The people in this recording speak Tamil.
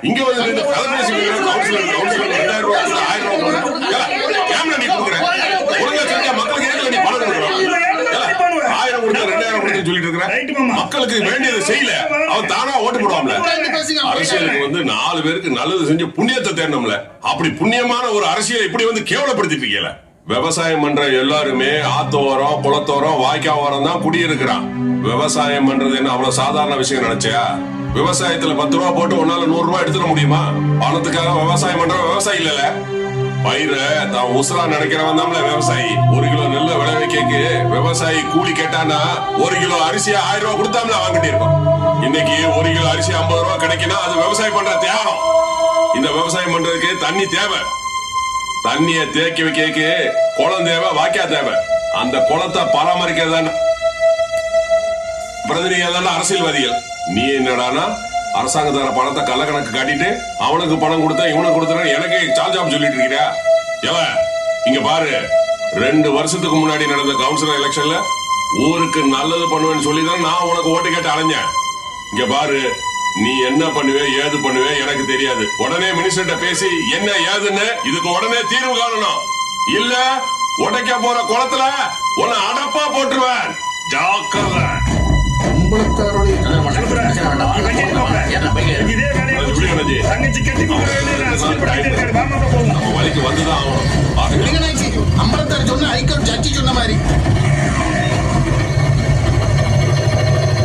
இங்க வந்து இந்த கலர்பேசி கவுன்சிலர் 2000 ரூபாய் 1000 ரூபாய் கேமரா நீ கொடுக்குறேன் ஒழுங்கா செஞ்சா மக்களுக்கு ஏற்கனவே நீ பணம் கொடுக்குறோம் 1000 கொடுத்தா 2000 கொடுத்து சொல்லிட்டு இருக்கிறேன் மக்களுக்கு வேண்டியதை செய்யல அவன் தானா ஓட்டு போடுவான்ல அரசியலுக்கு வந்து 4 பேருக்கு நல்லது செஞ்சு புண்ணியத்தை தேடணும்ல அப்படி புண்ணியமான ஒரு அரசியலை இப்படி வந்து கேவலப்படுத்திட்டு இருக்கீங்களா விவசாயம் பண்ற எல்லாருமே ஆத்தோரம் குளத்தோரம் வாய்க்காவோரம் தான் குடியிருக்கிறான் விவசாயம் பண்றது என்ன அவ்வளவு சாதாரண விஷயம் நினைச்சியா விவசாயத்துல 10 ரூபா போட்டு உன்னால 100 ரூபாய் எடுத்துட முடியுமா பணத்துக்காக விவசாயம் பண்ற விவசாயி இல்லல பயிர தான் உசுரா நினைக்கிறவன் தான் விவசாயி 1 கிலோ நெல்ல விளைவிக்க விவசாயி கூலி கேட்டானா 1 கிலோ அரிசி 1000 ரூபாய் கொடுத்தாமல வாங்கிட்டு இருக்கோம் இன்னைக்கு 1 கிலோ அரிசி 50 ரூபாய் கிடைக்குன்னா அது விவசாயம் பண்ற தியாகம் இந்த விவசாயம் பண்றதுக்கு தண்ணி தேவை தண்ணிய தேக்கி வைக்க குளம் தேவை வாய்க்கா தேவை அந்த குளத்தை பராமரிக்கிறதான பிரதிநிதிகள் அரசியல்வாதிகள் நீ என்னடானா அரசாங்க தர பணத்தை கள்ள கணக்கு காட்டிட்டு அவனுக்கு பணம் கொடுத்த இவனுக்கு கொடுத்த எனக்கு சார்ஜாப் சொல்லிட்டு இருக்கிறியா இங்க பாரு 2 வருஷத்துக்கு முன்னாடி நடந்த கவுன்சிலர் எலெக்ஷன்ல ஊருக்கு நல்லது பண்ணுவேன்னு சொல்லிதான் நான் உனக்கு ஓட்டு கேட்டு அலைஞ்சேன் இங்க பாரு நீ என்ன பண்ணுவே ஏது பண்ணுவே எனக்கு தெரியாது உடனே மினிஸ்டர்கிட்ட பேசி என்ன ஏதுன்னு இதுக்கு உடனே தீர்வு காணணும் இல்ல உடைக்க போற குளத்துல உன்னை அடப்பா போட்டுருவேன் ஜாக்கிரதை இதே